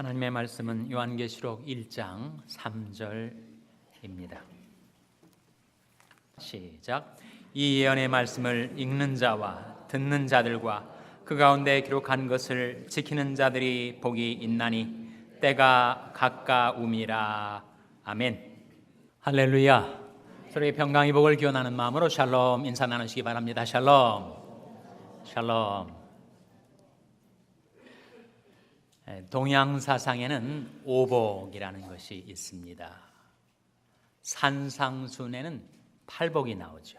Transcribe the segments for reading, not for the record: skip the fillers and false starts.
하나님의 말씀은 요한계시록 1장 3절입니다. 시작. 이 예언의 말씀을 읽는 자와 듣는 자들과 그 가운데 기록한 것을 지키는 자들이 복이 있나니 때가 가까움이라. 아멘. 할렐루야. 서로의 평강의 복을 기원하는 마음으로 샬롬 인사 나누시기 바랍니다. 샬롬. 샬롬. 동양 사상에는 오복이라는 것이 있습니다. 산상순에는 팔복이 나오죠.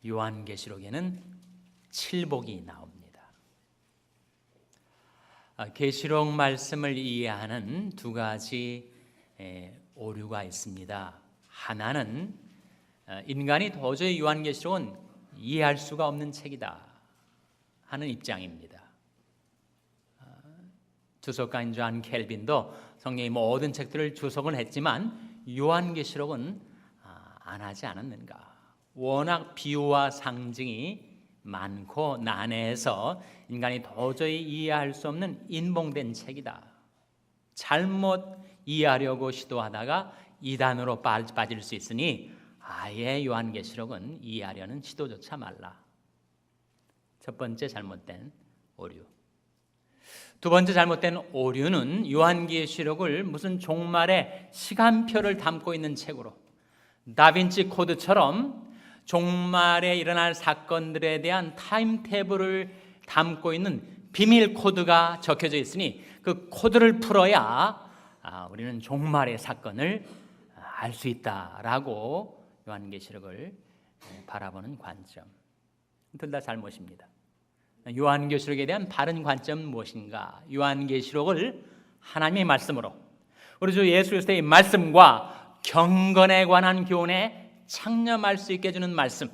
요한계시록에는 칠복이 나옵니다. 계시록 말씀을 이해하는 두 가지 오류가 있습니다. 하나는 인간이 도저히 요한계시록은 이해할 수가 없는 책이다 하는 입장입니다. 주석가인 존 켈빈도 성경의 모든 책들을 주석은 했지만 요한계시록은 안 하지 않았는가. 워낙 비유와 상징이 많고 난해해서 인간이 도저히 이해할 수 없는 인봉된 책이다. 잘못 이해하려고 시도하다가 이단으로 빠질 수 있으니 아예 요한계시록은 이해하려는 시도조차 말라. 첫 번째 잘못된 오류. 두 번째 잘못된 오류는 요한계시록을 무슨 종말의 시간표를 담고 있는 책으로, 다빈치 코드처럼 종말에 일어날 사건들에 대한 타임테이블을 담고 있는 비밀 코드가 적혀져 있으니 그 코드를 풀어야 우리는 종말의 사건을 알 수 있다라고 요한계시록을 바라보는 관점, 둘 다 잘못입니다. 요한계시록에 대한 바른 관점은 무엇인가? 요한계시록을 하나님의 말씀으로, 우리 주 예수 그리스도의 말씀과 경건에 관한 교훈에 창념할 수 있게 해주는 말씀,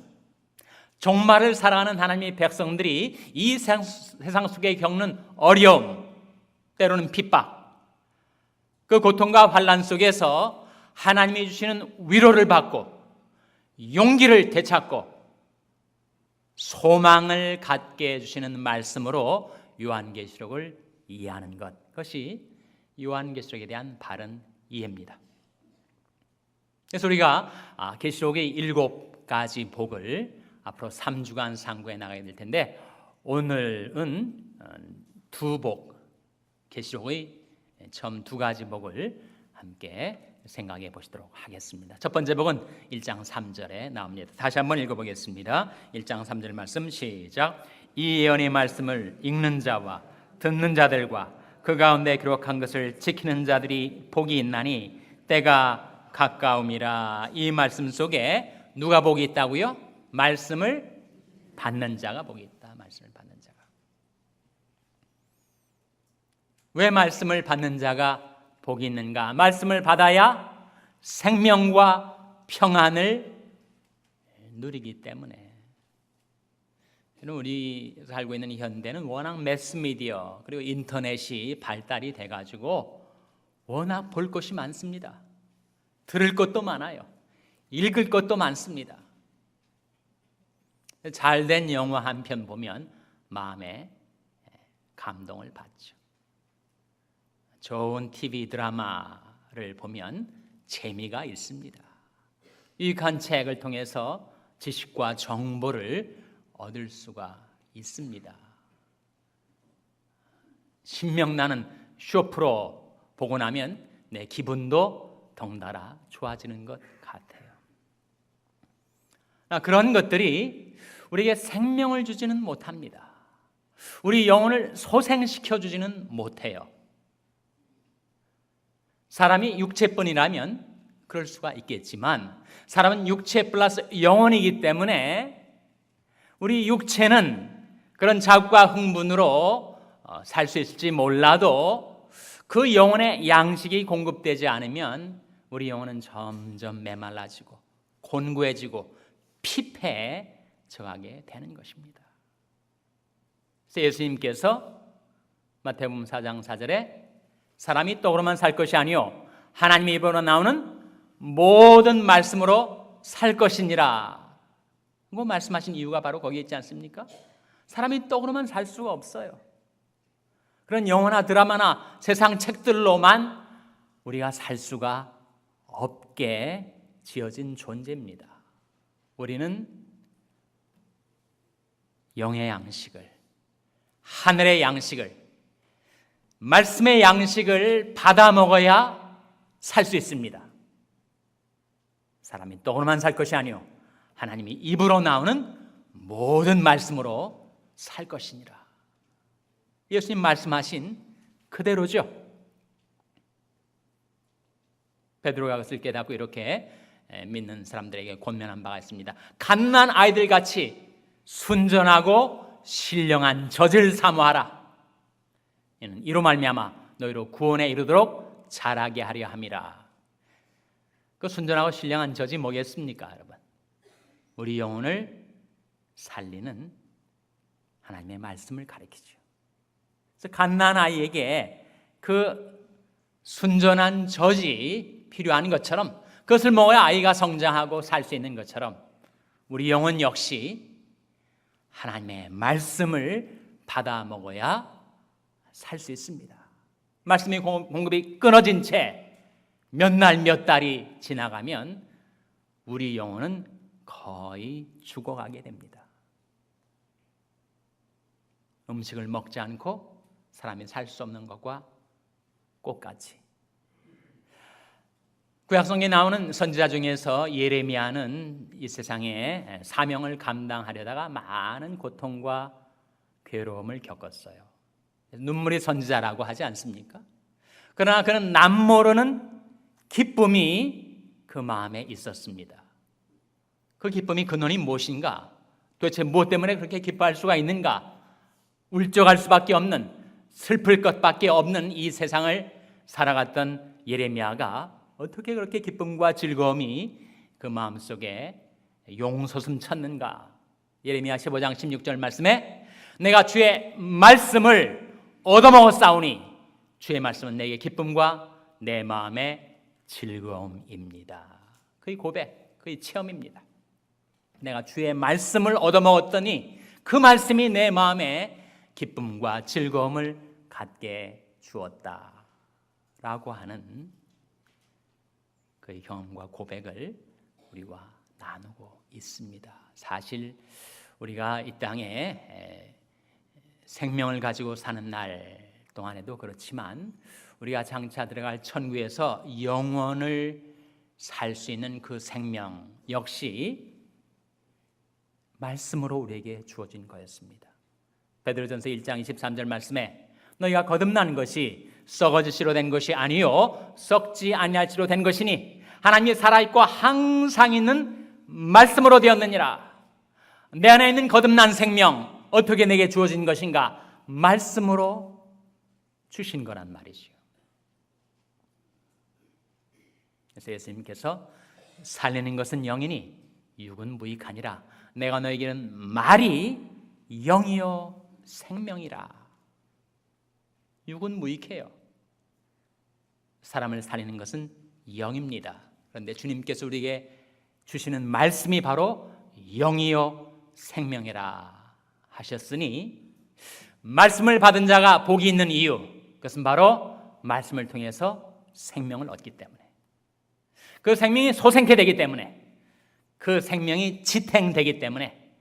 종말을 살아가는 하나님의 백성들이 이 세상 속에 겪는 어려움, 때로는 핍박, 그 고통과 환난 속에서 하나님이 주시는 위로를 받고 용기를 되찾고 소망을 갖게 해주시는 말씀으로 요한계시록을 이해하는 것, 그것이 요한계시록에 대한 바른 이해입니다. 그래서 우리가 계시록의 7가지 복을 앞으로 3주간 상고해 나가야 될 텐데, 오늘은 두 복, 계시록의 처음 2가지 복을 함께 생각해 보시도록 하겠습니다. 첫 번째 복은 1장 3절에 나옵니다. 다시 한번 읽어보겠습니다. 1장 3절 말씀 시작. 이 예언의 말씀을 읽는 자와 듣는 자들과 그 가운데 기록한 것을 지키는 자들이 복이 있나니 때가 가까움이라. 이 말씀 속에 누가 복이 있다고요? 말씀을 받는 자가 복이 있다. 말씀을 받는 자가. 왜 말씀을 받는 자가 복이 있는가? 말씀을 받아야 생명과 평안을 누리기 때문에. 우리 살고 있는 현대는 워낙 매스미디어 그리고 인터넷이 발달이 돼가지고 워낙 볼 것이 많습니다. 들을 것도 많아요. 읽을 것도 많습니다. 잘된 영화 한 편 보면 마음에 감동을 받죠. 좋은 TV 드라마를 보면 재미가 있습니다. 유익한 책을 통해서 지식과 정보를 얻을 수가 있습니다. 신명나는 쇼프로 보고 나면 내 기분도 덩달아 좋아지는 것 같아요. 그런 것들이 우리에게 생명을 주지는 못합니다. 우리 영혼을 소생시켜 주지는 못해요. 사람이 육체뿐이라면 그럴 수가 있겠지만 사람은 육체 플러스 영혼이기 때문에 우리 육체는 그런 자극과 흥분으로 살 수 있을지 몰라도 그 영혼의 양식이 공급되지 않으면 우리 영혼은 점점 메말라지고 곤고해지고 피폐에 처하게 되는 것입니다. 그래서 예수님께서 마태복음 4장 4절에 사람이 떡으로만 살 것이 아니요 하나님의 입으로 나오는 모든 말씀으로 살 것이니라. 뭐 말씀하신 이유가 바로 거기에 있지 않습니까? 사람이 떡으로만 살 수가 없어요. 그런 영화나 드라마나 세상 책들로만 우리가 살 수가 없게 지어진 존재입니다. 우리는 영의 양식을, 하늘의 양식을, 말씀의 양식을 받아 먹어야 살 수 있습니다. 사람이 떡으로만 살 것이 아니요 하나님이 입으로 나오는 모든 말씀으로 살 것이니라. 예수님 말씀하신 그대로죠. 베드로가 그것을 깨닫고 이렇게 믿는 사람들에게 권면한 바가 있습니다. 갓난 아이들 같이 순전하고 신령한 젖을 사모하라. 이는 이로 말미암아 너희로 구원에 이르도록 자라게 하려 함이라. 그 순전하고 신령한 젖이 뭐겠습니까, 여러분? 우리 영혼을 살리는 하나님의 말씀을 가리키죠. 그래서 갓난 아이에게 그 순전한 젖이 필요한 것처럼, 그것을 먹어야 아이가 성장하고 살 수 있는 것처럼 우리 영혼 역시 하나님의 말씀을 받아 먹어야 살 수 있습니다. 말씀의 공급이 끊어진 채 몇 날 몇 달이 지나가면 우리 영혼은 거의 죽어가게 됩니다. 음식을 먹지 않고 사람이 살 수 없는 것과 똑같이. 구약성경에 나오는 선지자 중에서 예레미야는 이 세상에 사명을 감당하려다가 많은 고통과 괴로움을 겪었어요. 눈물의 선지자라고 하지 않습니까? 그러나 그는 남모르는 기쁨이 그 마음에 있었습니다. 그 기쁨이 근원이 무엇인가? 도대체 무엇 때문에 그렇게 기뻐할 수가 있는가? 울적할 수밖에 없는, 슬플 것밖에 없는 이 세상을 살아갔던 예레미야가 어떻게 그렇게 기쁨과 즐거움이 그 마음속에 용솟음 쳤는가? 예레미야 15장 16절 말씀에 내가 주의 말씀을 얻어먹었사오니 주의 말씀은 내게 기쁨과 내 마음의 즐거움입니다. 그의 고백, 그의 체험입니다. 내가 주의 말씀을 얻어먹었더니 그 말씀이 내 마음에 기쁨과 즐거움을 갖게 주었다라고 하는 그의 경험과 고백을 우리와 나누고 있습니다. 사실 우리가 이 땅에 생명을 가지고 사는 날 동안에도 그렇지만 우리가 장차 들어갈 천국에서 영원을 살 수 있는 그 생명 역시 말씀으로 우리에게 주어진 거였습니다. 베드로전서 1장 23절 말씀에 너희가 거듭난 것이 썩어지시로 된 것이 아니요 썩지 아니할지로 된 것이니 하나님이 살아있고 항상 있는 말씀으로 되었느니라. 내 안에 있는 거듭난 생명 어떻게 내게 주어진 것인가? 말씀으로 주신 거란 말이죠. 그래서 예수님께서 살리는 것은 영이니 육은 무익하니라. 내가 너에게는 말이 영이요 생명이라. 육은 무익해요. 사람을 살리는 것은 영입니다. 그런데 주님께서 우리에게 주시는 말씀이 바로 영이요 생명이라 하셨으니 말씀을 받은 자가 복이 있는 이유, 그것은 바로 말씀을 통해서 생명을 얻기 때문에, 그 생명이 소생케 되기 때문에, 그 생명이 지탱되기 때문에,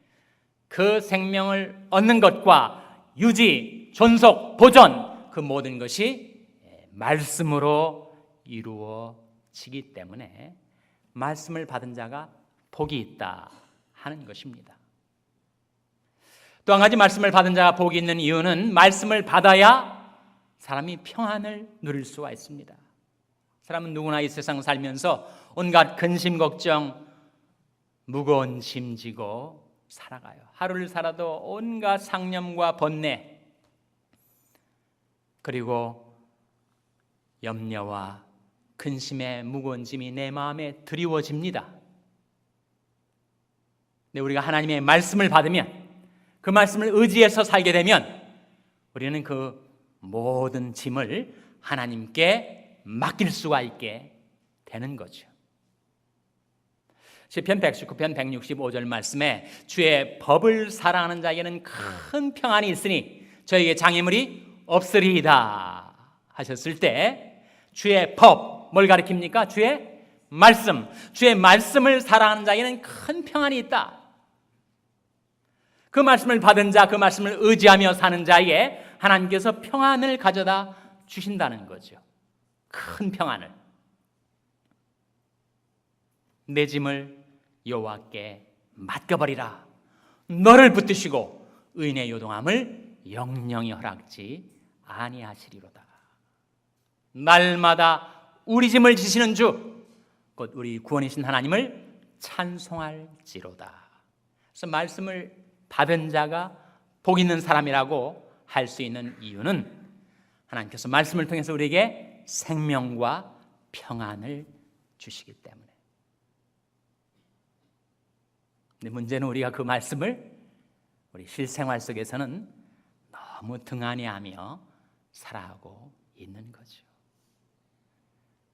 그 생명을 얻는 것과 유지, 존속, 보존 그 모든 것이 말씀으로 이루어지기 때문에 말씀을 받은 자가 복이 있다 하는 것입니다. 또 한 가지 말씀을 받은 자가 복이 있는 이유는 말씀을 받아야 사람이 평안을 누릴 수가 있습니다. 사람은 누구나 이 세상 살면서 온갖 근심 걱정, 무거운 짐 지고 살아가요. 하루를 살아도 온갖 상념과 번뇌, 그리고 염려와 근심의 무거운 짐이 내 마음에 드리워집니다. 근데 우리가 하나님의 말씀을 받으면, 그 말씀을 의지해서 살게 되면 우리는 그 모든 짐을 하나님께 맡길 수가 있게 되는 거죠. 시편 119편 165절 말씀에 주의 법을 사랑하는 자에게는 큰 평안이 있으니 저에게 장애물이 없으리이다 하셨을 때 주의 법, 뭘 가리킵니까? 주의 말씀. 주의 말씀을 사랑하는 자에게는 큰 평안이 있다. 그 말씀을 받은 자, 그 말씀을 의지하며 사는 자에게 하나님께서 평안을 가져다 주신다는 거죠. 큰 평안을. 내 짐을 여호와께 맡겨버리라. 너를 붙드시고 의인의 요동함을 영영히 허락지 아니하시리로다. 날마다 우리 짐을 지시는 주, 곧 우리 구원이신 하나님을 찬송할지로다. 그래서 말씀을 받은 자가 복 있는 사람이라고 할 수 있는 이유는 하나님께서 말씀을 통해서 우리에게 생명과 평안을 주시기 때문에. 근데 문제는 우리가 그 말씀을 우리 실생활 속에서는 너무 등한히하며 살아가고 있는 거죠.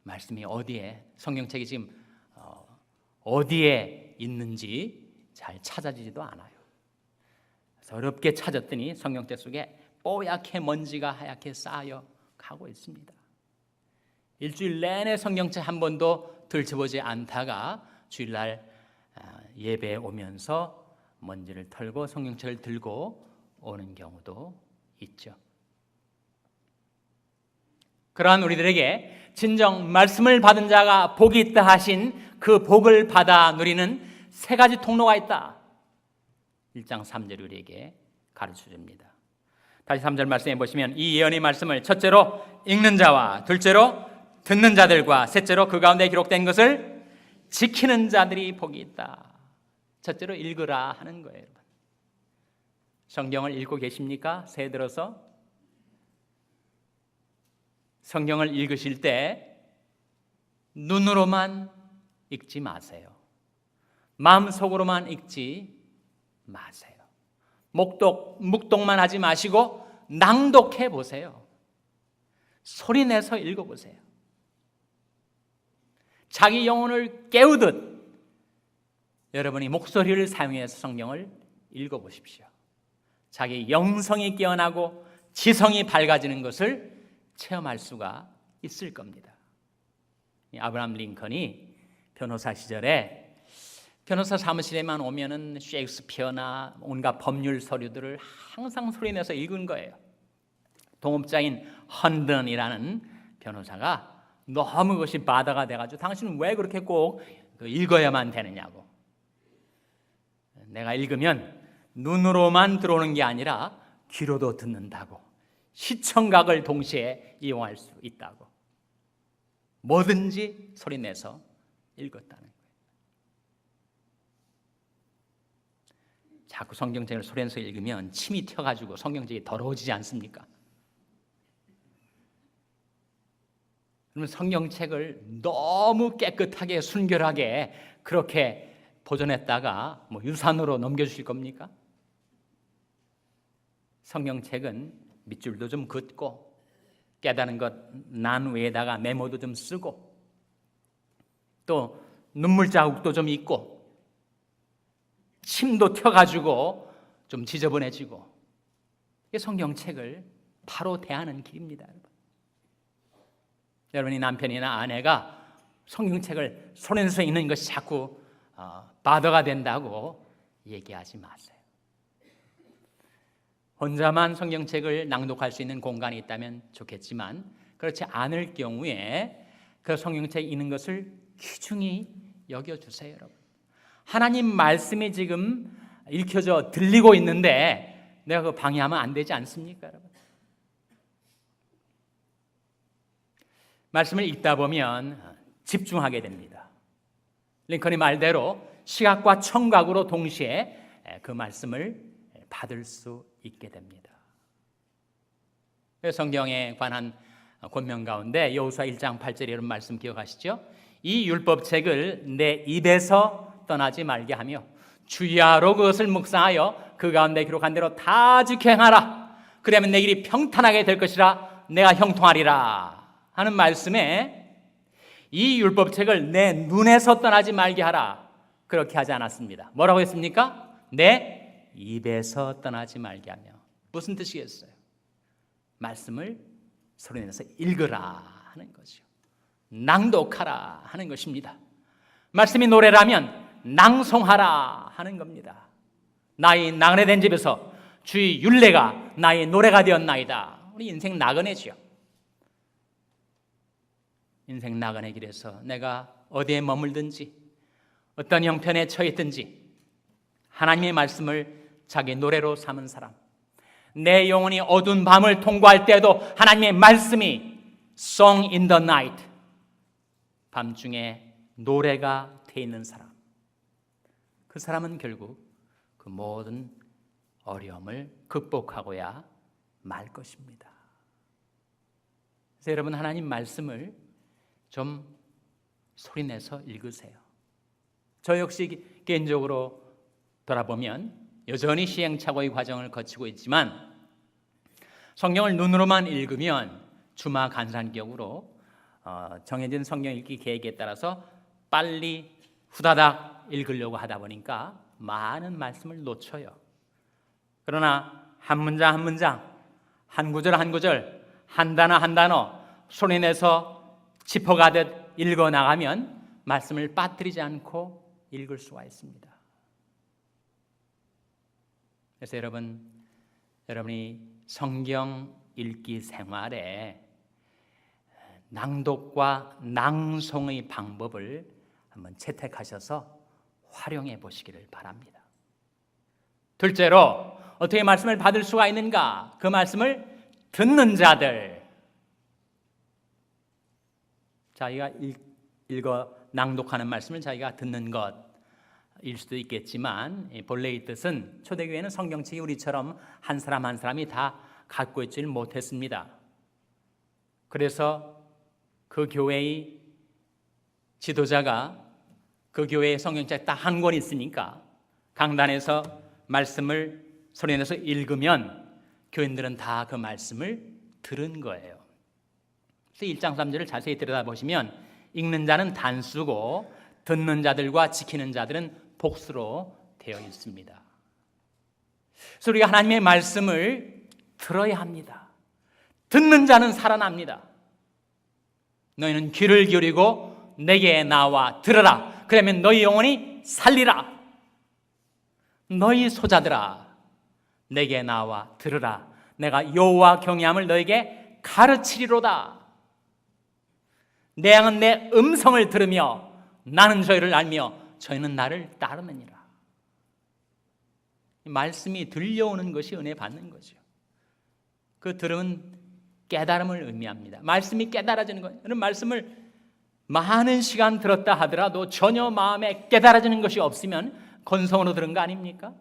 말씀이 어디에, 성경책이 지금 어디에 있는지 잘 찾아지지도 않아요. 그래서 어렵게 찾았더니 성경책 속에 뽀얗게 먼지가 하얗게 쌓여 가고 있습니다. 일주일 내내 성경책 한 번도 들춰보지 않다가 주일날 예배에 오면서 먼지를 털고 성경책을 들고 오는 경우도 있죠. 그러한 우리들에게 진정 말씀을 받은 자가 복이 있다 하신 그 복을 받아 누리는 세 가지 통로가 있다. 1장 3절 우리에게 가르쳐 줍니다. 다시 3절 말씀해 보시면 이 예언의 말씀을 첫째로 읽는 자와 둘째로 듣는 자들과 셋째로 그 가운데 기록된 것을 지키는 자들이 복이 있다. 첫째로 읽으라 하는 거예요. 여러분. 성경을 읽고 계십니까? 새해 들어서 성경을 읽으실 때 눈으로만 읽지 마세요. 마음속으로만 읽지 마세요. 묵독만 하지 마시고 낭독해 보세요. 소리 내서 읽어보세요. 자기 영혼을 깨우듯 여러분이 목소리를 사용해서 성경을 읽어보십시오. 자기 영성이 깨어나고 지성이 밝아지는 것을 체험할 수가 있을 겁니다. 아브라함 링컨이 변호사 시절에 변호사 사무실에만 오면은 셰익스피어나 온갖 법률 서류들을 항상 소리내서 읽은 거예요. 동업자인 헌든이라는 변호사가 너무 그것이 바다가 돼가지고 당신은 왜 그렇게 꼭 읽어야만 되느냐고. 내가 읽으면 눈으로만 들어오는 게 아니라 귀로도 듣는다고. 시청각을 동시에 이용할 수 있다고. 뭐든지 소리내서 읽었다는 거예요. 자꾸 성경책을 소리내서 읽으면 침이 튀어가지고 성경책이 더러워지지 않습니까? 그러면 성경책을 너무 깨끗하게 순결하게 그렇게 보존했다가 유산으로 넘겨주실 겁니까? 성경책은 밑줄도 좀 긋고 깨닫는 것 난 외에다가 메모도 좀 쓰고 또 눈물 자국도 좀 있고 침도 튀어가지고 좀 지저분해지고 이게 성경책을 바로 대하는 길입니다. 여러분이 남편이나 아내가 성경책을 손에서 읽는 것이 자꾸 바더가 된다고 얘기하지 마세요. 혼자만 성경책을 낭독할 수 있는 공간이 있다면 좋겠지만 그렇지 않을 경우에 그 성경책 읽는 것을 귀중히 여겨주세요. 여러분. 하나님 말씀이 지금 읽혀져 들리고 있는데 내가 그 방해하면 안 되지 않습니까? 여러분? 말씀을 읽다 보면 집중하게 됩니다. 링컨이 말대로 시각과 청각으로 동시에 그 말씀을 받을 수 있게 됩니다. 성경에 관한 권면 가운데 여호수아 1장 8절에 이런 말씀 기억하시죠? 이 율법책을 내 입에서 떠나지 말게 하며 주야로 그것을 묵상하여 그 가운데 기록한 대로 다 지켜 행하라. 그러면 내 길이 평탄하게 될 것이라 내가 형통하리라 하는 말씀에 이 율법책을 내 눈에서 떠나지 말게 하라. 그렇게 하지 않았습니다. 뭐라고 했습니까? 내 입에서 떠나지 말게 하며. 무슨 뜻이겠어요? 말씀을 소리내서 읽으라 하는 거죠. 낭독하라 하는 것입니다. 말씀이 노래라면 낭송하라 하는 겁니다. 나의 나그네 된 집에서 주의 율례가 나의 노래가 되었나이다. 우리 인생 나그네지요. 인생 나그네 길에서 내가 어디에 머물든지 어떤 형편에 처했든지 하나님의 말씀을 자기 노래로 삼은 사람, 내 영혼이 어두운 밤을 통과할 때에도 하나님의 말씀이 Song in the night, 밤중에 노래가 돼 있는 사람, 그 사람은 결국 그 모든 어려움을 극복하고야 말 것입니다. 그래서 여러분, 하나님 말씀을 좀 소리내서 읽으세요. 저 역시 개인적으로 돌아보면 여전히 시행착오의 과정을 거치고 있지만 성경을 눈으로만 읽으면 주마 간산격으로 정해진 성경 읽기 계획에 따라서 빨리 후다닥 읽으려고 하다 보니까 많은 말씀을 놓쳐요. 그러나 한 문장 한 문장, 한 구절 한 구절, 한 단어 한 단어 소리내서 짚어가듯 읽어나가면 말씀을 빠뜨리지 않고 읽을 수가 있습니다. 그래서 여러분이 성경 읽기 생활에 낭독과 낭송의 방법을 한번 채택하셔서 활용해 보시기를 바랍니다. 둘째로 어떻게 말씀을 받을 수가 있는가? 그 말씀을 듣는 자들. 자기가 읽어 낭독하는 말씀을 자기가 듣는 것일 수도 있겠지만 본래의 뜻은 초대교회는 성경책이 우리처럼 한 사람 한 사람이 다 갖고 있지를 못했습니다. 그래서 그 교회의 지도자가 그 교회의 성경책 딱 한 권 있으니까 강단에서 말씀을 소리내서 읽으면 교인들은 다 그 말씀을 들은 거예요. 그래서 1장 3절을 자세히 들여다보시면 읽는 자는 단수고 듣는 자들과 지키는 자들은 복수로 되어 있습니다. 그래서 우리가 하나님의 말씀을 들어야 합니다. 듣는 자는 살아납니다. 너희는 귀를 기울이고 내게 나와 들으라. 그러면 너희 영혼이 살리라. 너희 소자들아, 내게 나와 들으라. 내가 여호와 경외함을 너에게 가르치리로다. 내 양은 내 음성을 들으며 나는 저희를 알며 저희는 나를 따르느니라. 말씀이 들려오는 것이 은혜 받는 거죠. 그 들음은 깨달음을 의미합니다. 말씀이 깨달아지는 거예요. 말씀을 많은 시간 들었다 하더라도 전혀 마음에 깨달아지는 것이 없으면 건성으로 들은 거 아닙니까?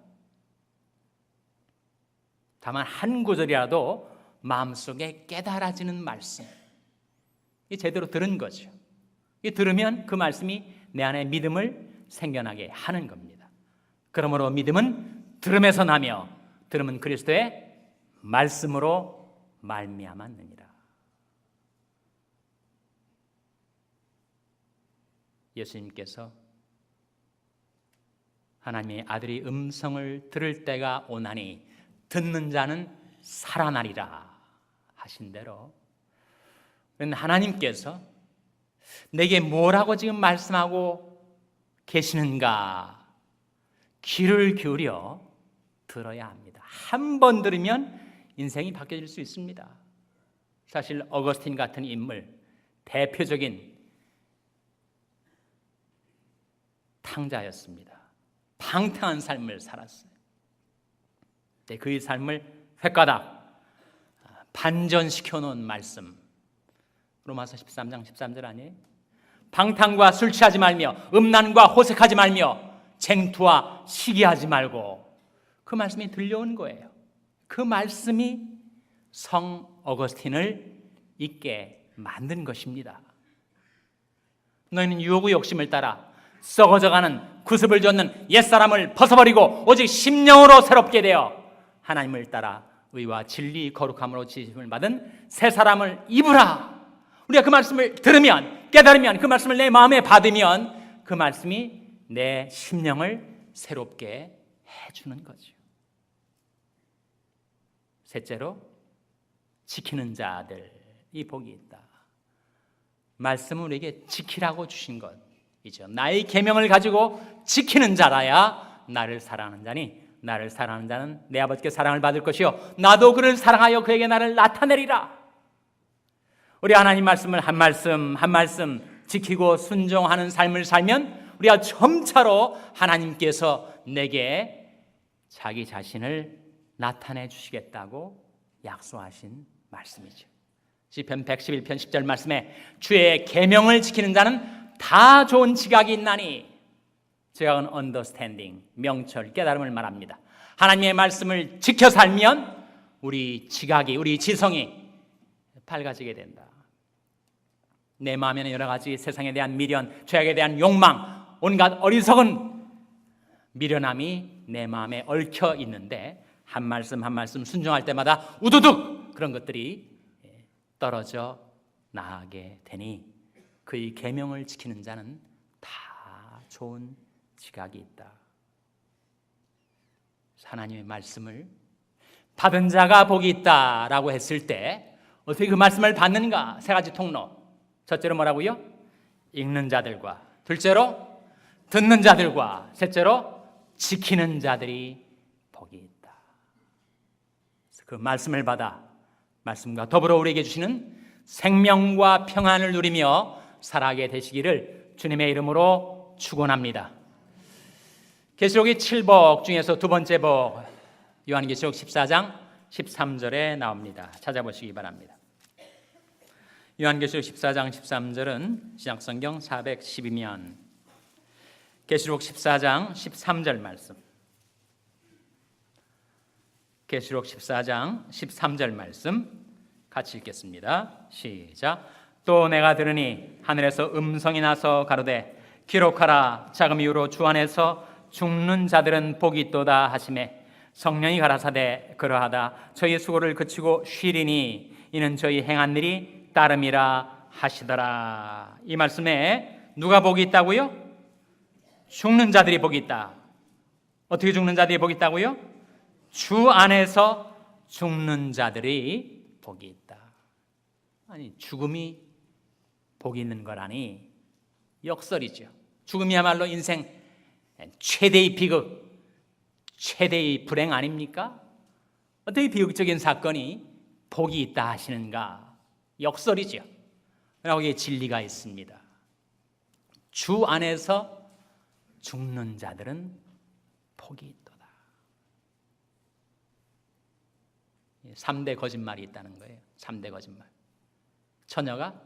다만 한 구절이라도 마음속에 깨달아지는 말씀, 이 제대로 들은 거죠. 이 들으면 그 말씀이 내 안에 믿음을 생겨나게 하는 겁니다. 그러므로 믿음은 들음에서 나며 들음은 그리스도의 말씀으로 말미암았느니라. 예수님께서 하나님의 아들이 음성을 들을 때가 오나니 듣는 자는 살아나리라 하신 대로 하나님께서 내게 뭐라고 지금 말씀하고 계시는가 귀를 기울여 들어야 합니다. 한 번 들으면 인생이 바뀌어질 수 있습니다. 사실 어거스틴 같은 인물, 대표적인 탕자였습니다. 방탕한 삶을 살았어요. 그의 삶을 획가닥 반전시켜 놓은 말씀, 로마서 13장 13절 아니에요? 방탕과 술 취하지 말며 음란과 호색하지 말며 쟁투와 시기하지 말고, 그 말씀이 들려온 거예요. 그 말씀이 성 어거스틴을 잊게 만든 것입니다. 너희는 유혹의 욕심을 따라 썩어져가는 구습을 좇는 옛사람을 벗어버리고 오직 심령으로 새롭게 되어 하나님을 따라 의와 진리 거룩함으로 지으심을 받은 새 사람을 입으라. 우리가 그 말씀을 들으면, 깨달으면, 그 말씀을 내 마음에 받으면 그 말씀이 내 심령을 새롭게 해주는 거죠. 셋째로 지키는 자들이 복이 있다. 말씀은 우리에게 지키라고 주신 것이죠. 나의 계명을 가지고 지키는 자라야 나를 사랑하는 자니, 나를 사랑하는 자는 내 아버지께 사랑을 받을 것이요 나도 그를 사랑하여 그에게 나를 나타내리라. 우리 하나님 말씀을 한 말씀 한 말씀 지키고 순종하는 삶을 살면 우리가 점차로 하나님께서 내게 자기 자신을 나타내 주시겠다고 약속하신 말씀이죠. 시편 111편 10절 말씀에 주의 계명을 지키는 자는 다 좋은 지각이 있나니, 지각은 언더스탠딩, 명철, 깨달음을 말합니다. 하나님의 말씀을 지켜 살면 우리 지각이, 우리 지성이 밝아지게 된다. 내 마음에는 여러 가지 세상에 대한 미련, 죄악에 대한 욕망, 온갖 어리석은 미련함이 내 마음에 얽혀 있는데 한 말씀 한 말씀 순종할 때마다 우두둑 그런 것들이 떨어져 나가게 되니 그의 계명을 지키는 자는 다 좋은 지각이 있다. 하나님의 말씀을 받은 자가 복이 있다라고 했을 때 어떻게 그 말씀을 받는가? 세 가지 통로. 첫째로 뭐라고요? 읽는 자들과, 둘째로 듣는 자들과, 셋째로 지키는 자들이 복이 있다. 그 말씀을 받아 말씀과 더불어 우리에게 주시는 생명과 평안을 누리며 살아가게 되시기를 주님의 이름으로 축원합니다. 계시록의 7복 중에서 두 번째 복, 요한계시록 14장 13절에 나옵니다. 찾아보시기 바랍니다. 요한계시록 14장 13절은 신약성경 412면 계시록 14장 13절 말씀, 계시록 14장 13절 말씀 같이 읽겠습니다. 시작. 또 내가 들으니 하늘에서 음성이 나서 가로되 기록하라. 자금 이후로 주 안에서 죽는 자들은 복이 있도다 하시매 성령이 가라사대 그러하다. 저희 수고를 그치고 쉬리니 이는 저희 행한 일이 따름이라 하시더라. 이 말씀에 누가 복이 있다고요? 죽는 자들이 복이 있다. 어떻게 죽는 자들이 복이 있다고요? 주 안에서 죽는 자들이 복이 있다. 아니, 죽음이 복이 있는 거라니 역설이죠. 죽음이야말로 인생 최대의 비극, 최대의 불행 아닙니까? 어떻게 비극적인 사건이 복이 있다 하시는가? 역설이죠. 그러나 거기에 진리가 있습니다. 주 안에서 죽는 자들은 복이 있도다. 3대 거짓말이 있다는 거예요. 3대 거짓말. 처녀가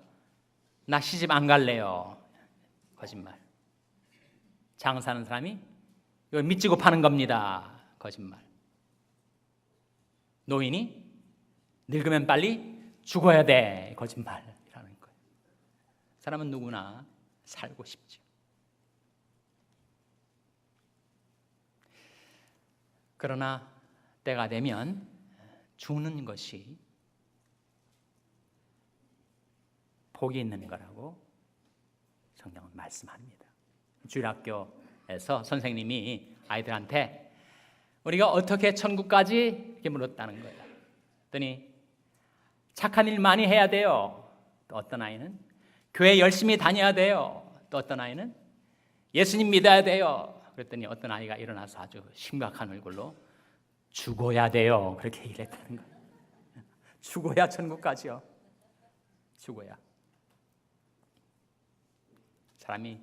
나 시집 안 갈래요. 거짓말. 장사하는 사람이 이거 미치고 파는 겁니다. 거짓말. 노인이 늙으면 빨리 죽어야 돼. 거짓말이라는 거예요. 사람은 누구나 살고 싶죠. 그러나 때가 되면 죽는 것이 복이 있는 거라고 성경은 말씀합니다. 주일학교에서 선생님이 아이들한테 우리가 어떻게 천국까지 이렇게 물었다는 거예요. 그랬더니 착한 일 많이 해야 돼요. 또 어떤 아이는 교회 열심히 다녀야 돼요. 또 어떤 아이는 예수님 믿어야 돼요. 그랬더니 어떤 아이가 일어나서 아주 심각한 얼굴로 죽어야 돼요. 그렇게 얘기를 했다는 거예요. 죽어야 천국 가죠. 죽어야. 사람이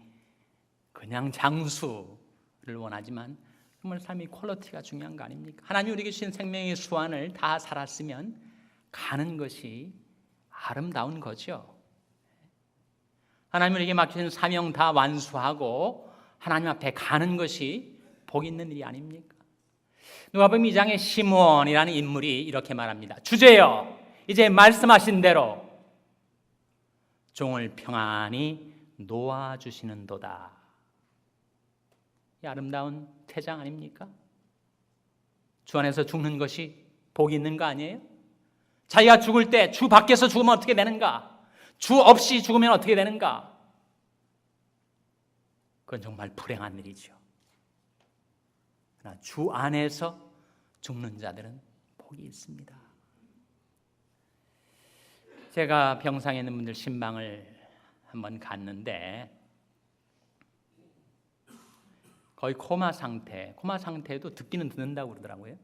그냥 장수를 원하지만 정말 삶의 퀄리티가 중요한 거 아닙니까? 하나님이 우리에게 주신 생명의 수완을 다 살았으면 가는 것이 아름다운 거죠. 하나님이 우리에게 맡기신 사명 다 완수하고 하나님 앞에 가는 것이 복 있는 일이 아닙니까? 누가복음 2장의 시므온이라는 인물이 이렇게 말합니다. 주제여, 이제 말씀하신 대로 종을 평안히 놓아주시는도다. 이 아름다운 태장 아닙니까? 주 안에서 죽는 것이 복이 있는 거 아니에요? 자기가 죽을 때 주 밖에서 죽으면 어떻게 되는가? 주 없이 죽으면 어떻게 되는가? 그건 정말 불행한 일이죠. 그러나 주 안에서 죽는 자들은 복이 있습니다. 제가 병상에 있는 분들 신방을 한번 갔는데 거의 코마 상태도 듣기는 듣는다고 그러더라고요.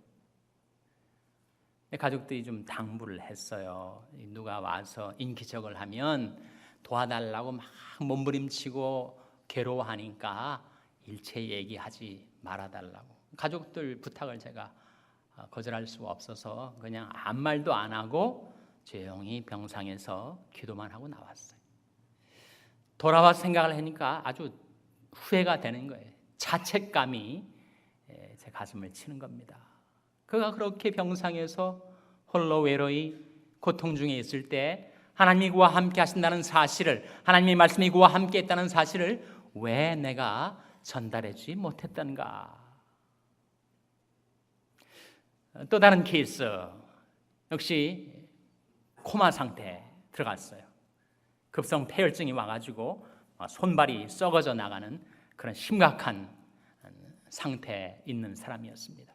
가족들이 좀 당부를 했어요. 누가 와서 인기척을 하면 도와달라고 막 몸부림치고 괴로워하니까 일체 얘기하지 말아달라고. 가족들 부탁을 제가 거절할 수가 없어서 그냥 아무 말도 안 하고 조용히 병상에서 기도만 하고 나왔어요. 돌아와서 생각을 하니까 아주 후회가 되는 거예요. 자책감이 제 가슴을 치는 겁니다. 그가 그렇게 병상에서 홀로 외로이 고통 중에 있을 때 하나님이 그와 함께 하신다는 사실을, 하나님의 말씀이 그와 함께 했다는 사실을 왜 내가 전달하지 못했던가. 또 다른 케이스, 역시 코마 상태에 들어갔어요. 급성 폐혈증이 와가지고 손발이 썩어져 나가는 그런 심각한 상태에 있는 사람이었습니다.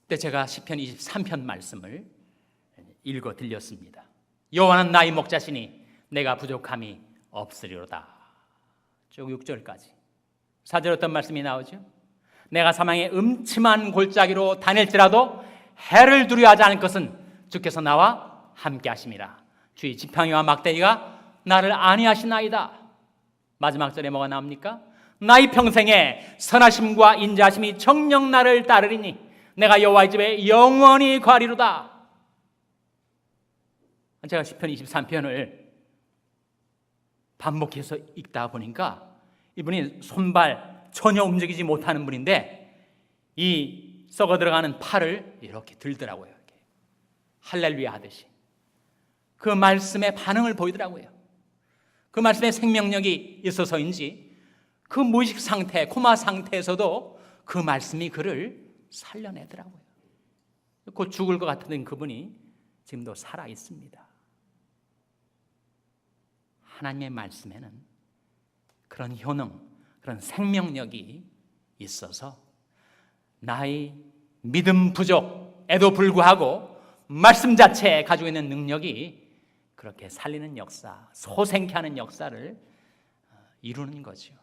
그때 제가 시편 23편 말씀을 읽어 들렸습니다. 여호와는 나의 목자시니 내가 부족함이 없으리로다. 쭉 6절까지. 4절 어떤 말씀이 나오죠? 내가 사망의 음침한 골짜기로 다닐지라도 해를 두려워하지 않을 것은 주께서 나와 함께 하심이라. 주의 지팡이와 막대기가 나를 안위하시나이다. 마지막 절에 뭐가 나옵니까? 나의 평생에 선하심과 인자하심이 정녕 나를 따르리니 내가 여호와의 집에 영원히 거하리로다. 제가 시편 23편을 반복해서 읽다 보니까 이분이 손발 전혀 움직이지 못하는 분인데 이 썩어 들어가는 팔을 이렇게 들더라고요. 이렇게. 할렐루야 하듯이. 그 말씀에 반응을 보이더라고요. 그 말씀에 생명력이 있어서인지 그 무의식 상태, 코마 상태에서도 그 말씀이 그를 살려내더라고요. 곧 죽을 것 같은 그분이 지금도 살아 있습니다. 하나님의 말씀에는 그런 효능, 그런 생명력이 있어서 나의 믿음 부족에도 불구하고 말씀 자체에 가지고 있는 능력이 그렇게 살리는 역사, 소생케 하는 역사를 이루는 거죠.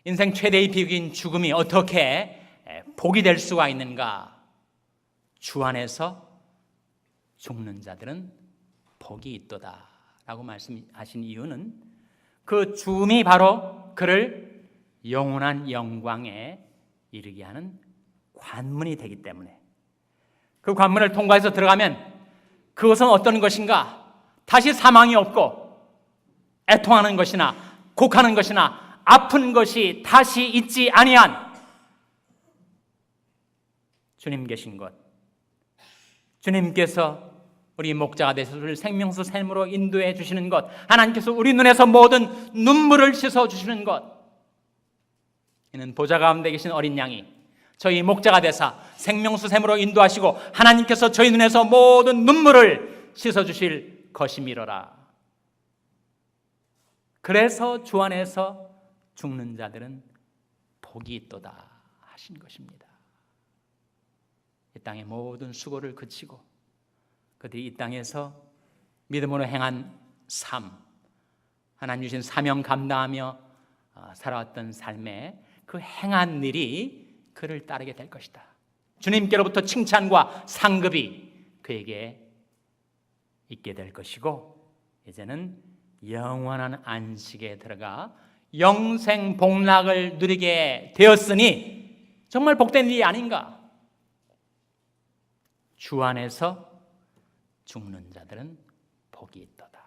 인생 최대의 비극인 죽음이 어떻게 복이 될 수가 있는가? 주 안에서 죽는 자들은 복이 있도다 라고 말씀하신 이유는 그 죽음이 바로 그를 영원한 영광에 이르게 하는 관문이 되기 때문에, 그 관문을 통과해서 들어가면 그것은 어떤 것인가? 다시 사망이 없고 애통하는 것이나 곡하는 것이나 아픈 것이 다시 있지 아니한 주님 계신 것, 주님께서 우리 목자가 되셔서 우리를 생명수 샘으로 인도해 주시는 것, 하나님께서 우리 눈에서 모든 눈물을 씻어 주시는 것, 이는 보좌 가운데 계신 어린 양이 저희 목자가 되사 생명수 샘으로 인도하시고 하나님께서 저희 눈에서 모든 눈물을 씻어 주실 것이미로라. 그래서 주 안에서 죽는 자들은 복이 있도다 하신 것입니다. 이 땅의 모든 수고를 그치고 그들이 이 땅에서 믿음으로 행한 삶, 하나님 주신 사명 감당하며 살아왔던 삶에 그 행한 일이 그를 따르게 될 것이다. 주님께로부터 칭찬과 상급이 그에게 있게 될 것이고 이제는 영원한 안식에 들어가 영생 복락을 누리게 되었으니 정말 복된 일이 아닌가? 주 안에서 죽는 자들은 복이 있도다.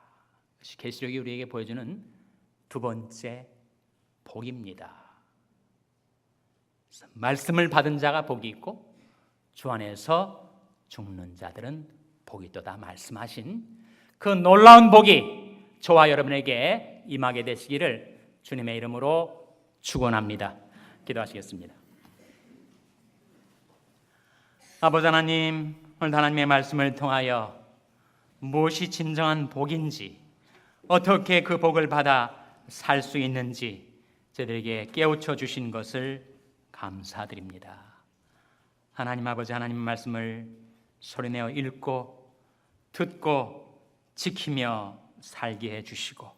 그것이 계시록이 우리에게 보여주는 두 번째 복입니다. 말씀을 받은 자가 복이 있고 주 안에서 죽는 자들은 복이 있도다 말씀하신 그 놀라운 복이 저와 여러분에게 임하게 되시기를 주님의 이름으로 축원합니다. 기도하시겠습니다. 아버지 하나님, 오늘 하나님의 말씀을 통하여 무엇이 진정한 복인지, 어떻게 그 복을 받아 살 수 있는지 저희들에게 깨우쳐 주신 것을 감사드립니다. 하나님 아버지 하나님의 말씀을 소리내어 읽고 듣고 지키며 살게 해주시고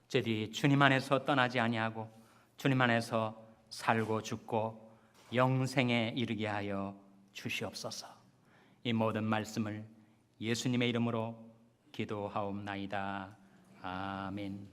저희들이 주님 안에서 떠나지 아니하고 주님 안에서 살고 죽고 영생에 이르게 하여 주시옵소서. 이 모든 말씀을 예수님의 이름으로 기도하옵나이다. 아멘.